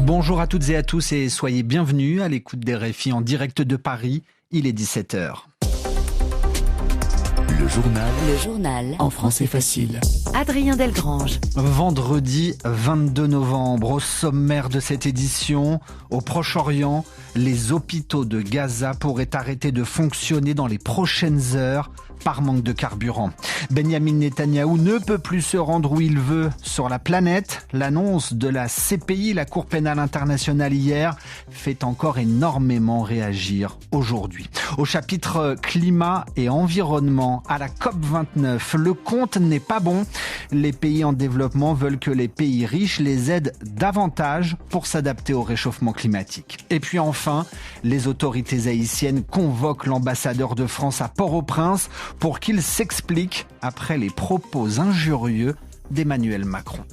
Bonjour à toutes et à tous et soyez bienvenus à l'écoute des RFI en direct de Paris. Il est 17h. Le journal en français facile. Adrien Delgrange. Vendredi 22 novembre, au sommaire de cette édition, au Proche-Orient, les hôpitaux de Gaza pourraient arrêter de fonctionner dans les prochaines heures par manque de carburant. Benyamin Netanyahou ne peut plus se rendre où il veut sur la planète. L'annonce de la CPI, la Cour pénale internationale hier, fait encore énormément réagir aujourd'hui. Au chapitre climat et environnement, à la COP29, le compte n'est pas bon. Les pays en développement veulent que les pays riches les aident davantage pour s'adapter au réchauffement climatique. Et puis enfin, les autorités haïtiennes convoquent l'ambassadeur de France à Port-au-Prince pour qu'il s'explique après les propos injurieux d'Emmanuel Macron.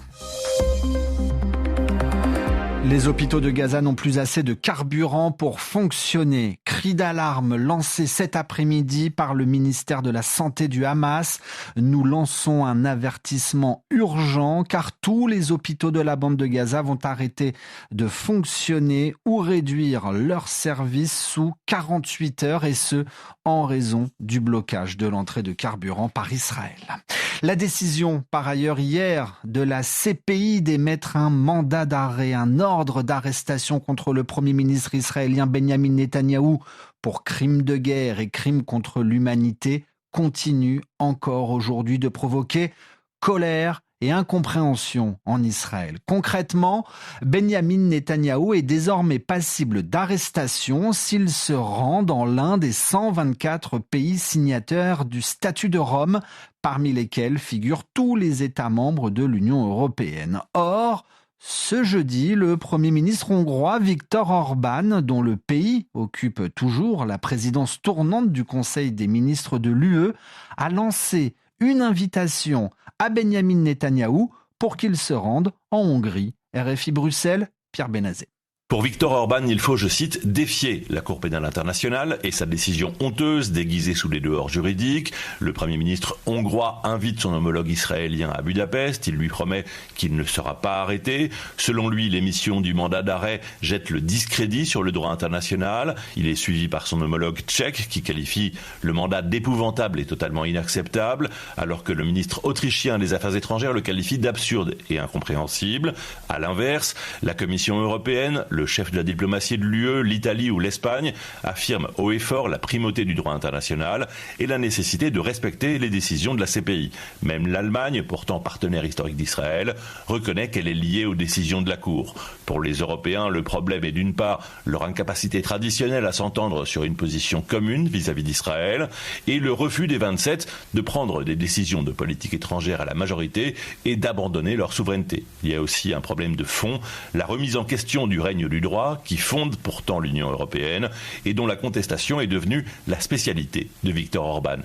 Les hôpitaux de Gaza n'ont plus assez de carburant pour fonctionner. Cri d'alarme lancé cet après-midi par le ministère de la Santé du Hamas. Nous lançons un avertissement urgent car tous les hôpitaux de la bande de Gaza vont arrêter de fonctionner ou réduire leurs services sous 48 heures et ce, en raison du blocage de l'entrée de carburant par Israël. La décision, par ailleurs, hier, de la CPI d'émettre un mandat d'arrêt, un ordre d'arrestation contre le Premier ministre israélien Benyamin Netanyahou pour crimes de guerre et crimes contre l'humanité continue encore aujourd'hui de provoquer colère et incompréhension en Israël. Concrètement, Benyamin Netanyahou est désormais passible d'arrestation s'il se rend dans l'un des 124 pays signataires du statut de Rome, parmi lesquels figurent tous les États membres de l'Union européenne. Or, ce jeudi, le Premier ministre hongrois Viktor Orban, dont le pays occupe toujours la présidence tournante du Conseil des ministres de l'UE, a lancé une invitation à Benyamin Netanyahou pour qu'il se rende en Hongrie. RFI Bruxelles, Pierre Benazet. Pour Viktor Orban, il faut, je cite, défier la Cour pénale internationale et sa décision honteuse déguisée sous les dehors juridiques. Le Premier ministre hongrois invite son homologue israélien à Budapest. Il lui promet qu'il ne sera pas arrêté. Selon lui, l'émission du mandat d'arrêt jette le discrédit sur le droit international. Il est suivi par son homologue tchèque qui qualifie le mandat d'épouvantable et totalement inacceptable, alors que le ministre autrichien des Affaires étrangères le qualifie d'absurde et incompréhensible. À l'inverse, la Commission européenne, le chef de la diplomatie de l'UE, l'Italie ou l'Espagne affirment haut et fort la primauté du droit international et la nécessité de respecter les décisions de la CPI. Même l'Allemagne, pourtant partenaire historique d'Israël, reconnaît qu'elle est liée aux décisions de la Cour. Pour les Européens, le problème est d'une part leur incapacité traditionnelle à s'entendre sur une position commune vis-à-vis d'Israël et le refus des 27 de prendre des décisions de politique étrangère à la majorité et d'abandonner leur souveraineté. Il y a aussi un problème de fond, la remise en question du règne du droit qui fonde pourtant l'Union européenne et dont la contestation est devenue la spécialité de Viktor Orban.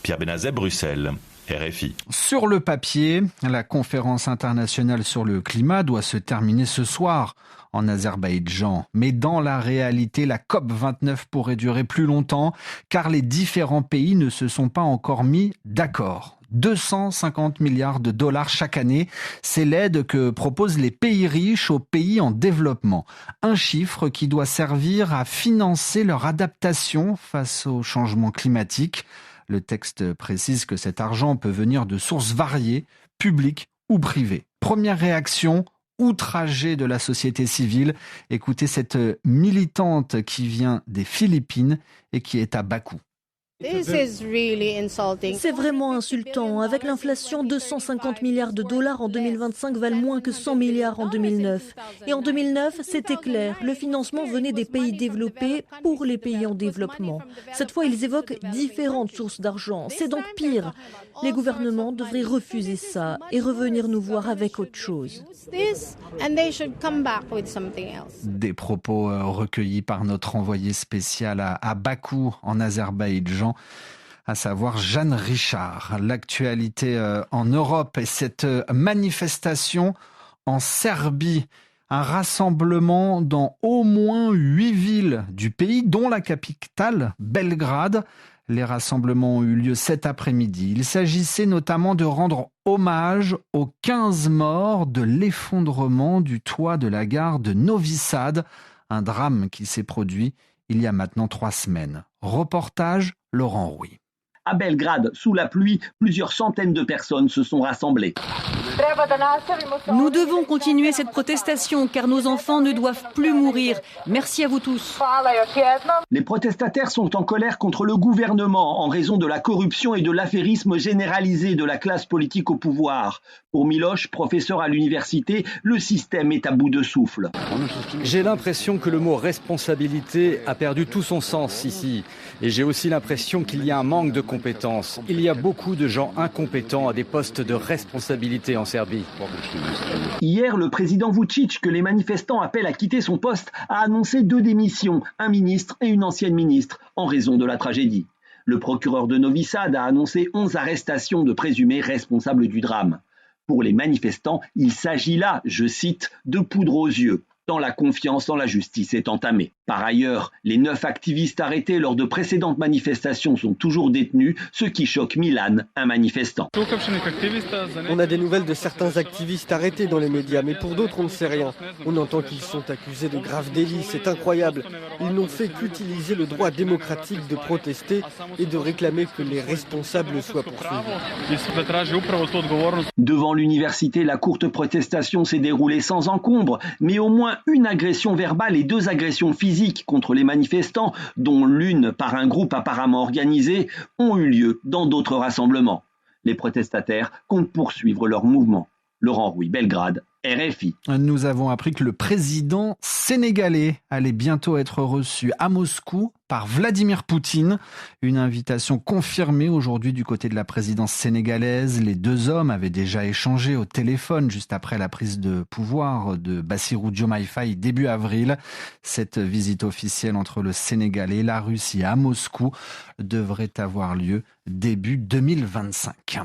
Pierre Benazet, Bruxelles. RFI. Sur le papier, la conférence internationale sur le climat doit se terminer ce soir en Azerbaïdjan. Mais dans la réalité, la COP29 pourrait durer plus longtemps car les différents pays ne se sont pas encore mis d'accord. 250 milliards de dollars chaque année, c'est l'aide que proposent les pays riches aux pays en développement. Un chiffre qui doit servir à financer leur adaptation face au changement climatique. Le texte précise que cet argent peut venir de sources variées, publiques ou privées. Première réaction, outragée de la société civile. Écoutez cette militante qui vient des Philippines et qui est à Bakou. C'est vraiment insultant. Avec l'inflation, 250 milliards de dollars en 2025 valent moins que 100 milliards en 2009. Et en 2009, c'était clair, le financement venait des pays développés pour les pays en développement. Cette fois, ils évoquent différentes sources d'argent. C'est donc pire. Les gouvernements devraient refuser ça et revenir nous voir avec autre chose. Des propos recueillis par notre envoyé spécial à Bakou, en Azerbaïdjan, à savoir Jeanne Richard. L'actualité en Europe et cette manifestation en Serbie. Un rassemblement dans au moins 8 villes du pays, dont la capitale, Belgrade. Les rassemblements ont eu lieu cet après-midi. Il s'agissait notamment de rendre hommage aux 15 morts de l'effondrement du toit de la gare de Novi Sad, un drame qui s'est produit il y a maintenant 3 semaines. Reportage Laurent Rouy. À Belgrade, sous la pluie, plusieurs centaines de personnes se sont rassemblées. Nous devons continuer cette protestation car nos enfants ne doivent plus mourir. Merci à vous tous. Les protestataires sont en colère contre le gouvernement en raison de la corruption et de l'affairisme généralisé de la classe politique au pouvoir. Pour Miloš, professeur à l'université, le système est à bout de souffle. J'ai l'impression que le mot responsabilité a perdu tout son sens ici. Et j'ai aussi l'impression qu'il y a un manque de compétences. Il y a beaucoup de gens incompétents à des postes de responsabilité en Serbie. Hier, le président Vučić, que les manifestants appellent à quitter son poste, a annoncé 2 démissions, un ministre et une ancienne ministre, en raison de la tragédie. Le procureur de Novi Sad a annoncé 11 arrestations de présumés responsables du drame. Pour les manifestants, il s'agit là, je cite, de poudre aux yeux, tant la confiance en la justice est entamée. Par ailleurs, les 9 activistes arrêtés lors de précédentes manifestations sont toujours détenus, ce qui choque Milan, un manifestant. On a des nouvelles de certains activistes arrêtés dans les médias, mais pour d'autres on ne sait rien. On entend qu'ils sont accusés de graves délits, c'est incroyable. Ils n'ont fait qu'utiliser le droit démocratique de protester et de réclamer que les responsables soient poursuivis. Devant l'université, la courte protestation s'est déroulée sans encombre, mais au moins une agression verbale et 2 agressions physiques contre les manifestants, dont l'une par un groupe apparemment organisé, ont eu lieu dans d'autres rassemblements. Les protestataires comptent poursuivre leur mouvement. Laurent Rouy, Belgrade, RFI. Nous avons appris que le président sénégalais allait bientôt être reçu à Moscou par Vladimir Poutine. Une invitation confirmée aujourd'hui du côté de la présidence sénégalaise. Les 2 hommes avaient déjà échangé au téléphone juste après la prise de pouvoir de Bassirou Diomaye Faye début avril. Cette visite officielle entre le Sénégal et la Russie à Moscou devrait avoir lieu début 2025.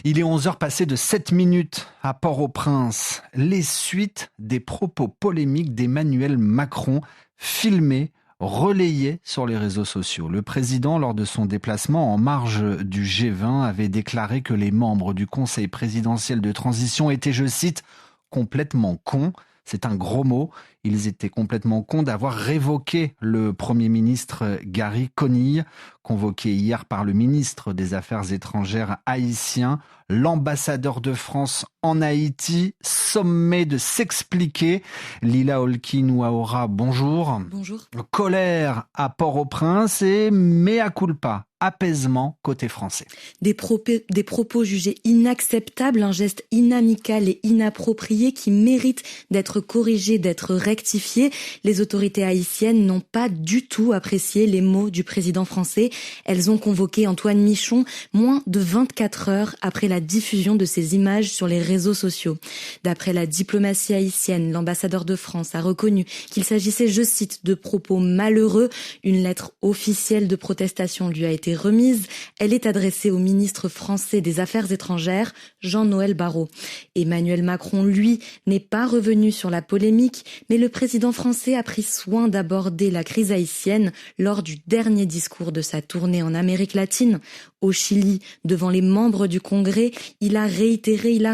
Il est 11h passées de 7 minutes à Port-au-Prince. Les suites des propos polémiques d'Emmanuel Macron, filmés, relayés sur les réseaux sociaux. Le président, lors de son déplacement en marge du G20, avait déclaré que les membres du Conseil présidentiel de transition étaient, je cite, complètement cons. C'est un gros mot. Ils étaient complètement cons d'avoir révoqué le Premier ministre Gary Conille, convoqué hier par le ministre des Affaires étrangères haïtien. L'ambassadeur de France en Haïti, sommé de s'expliquer. Lila Olki-Nouaora, bonjour. Bonjour. Colère à Port-au-Prince et mea culpa. Apaisement côté français. Des propos jugés inacceptables, un geste inamical et inapproprié qui mérite d'être corrigé, d'être rectifié. Les autorités haïtiennes n'ont pas du tout apprécié les mots du président français. Elles ont convoqué Antoine Michon moins de 24 heures après la diffusion de ces images sur les réseaux sociaux. D'après la diplomatie haïtienne, l'ambassadeur de France a reconnu qu'il s'agissait, je cite, de propos malheureux. Une lettre officielle de protestation lui a été remise. Elle est adressée au ministre français des Affaires étrangères, Jean-Noël Barrot. Emmanuel Macron, lui, n'est pas revenu sur la polémique, mais le président français a pris soin d'aborder la crise haïtienne lors du dernier discours de sa tournée en Amérique latine. Au Chili, devant les membres du Congrès, il a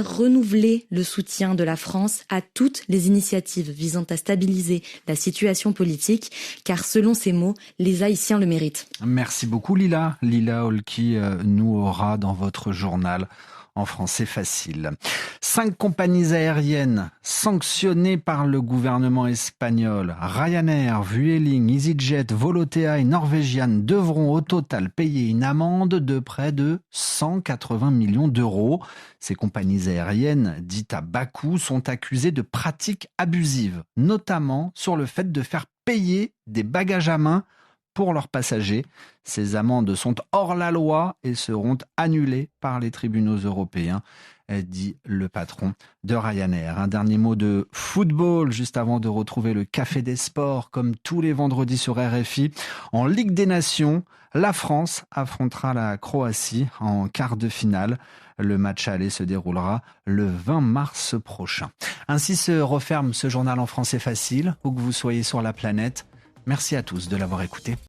renouvelé le soutien de la France à toutes les initiatives visant à stabiliser la situation politique, car selon ses mots, les Haïtiens le méritent. Merci beaucoup Lila Olki-Nouaora dans votre journal en français facile. 5 compagnies aériennes sanctionnées par le gouvernement espagnol. Ryanair, Vueling, EasyJet, Volotea et Norwegian devront au total payer une amende de près de 180 millions d'euros. Ces compagnies aériennes, dites à bas coût, sont accusées de pratiques abusives, notamment sur le fait de faire payer des bagages à main pour leurs passagers. Ces amendes sont hors la loi et seront annulées par les tribunaux européens, dit le patron de Ryanair. Un dernier mot de football juste avant de retrouver le Café des Sports comme tous les vendredis sur RFI. En Ligue des Nations, la France affrontera la Croatie en quart de finale. Le match aller se déroulera le 20 mars prochain. Ainsi se referme ce journal en français facile, où que vous soyez sur la planète. Merci à tous de l'avoir écouté.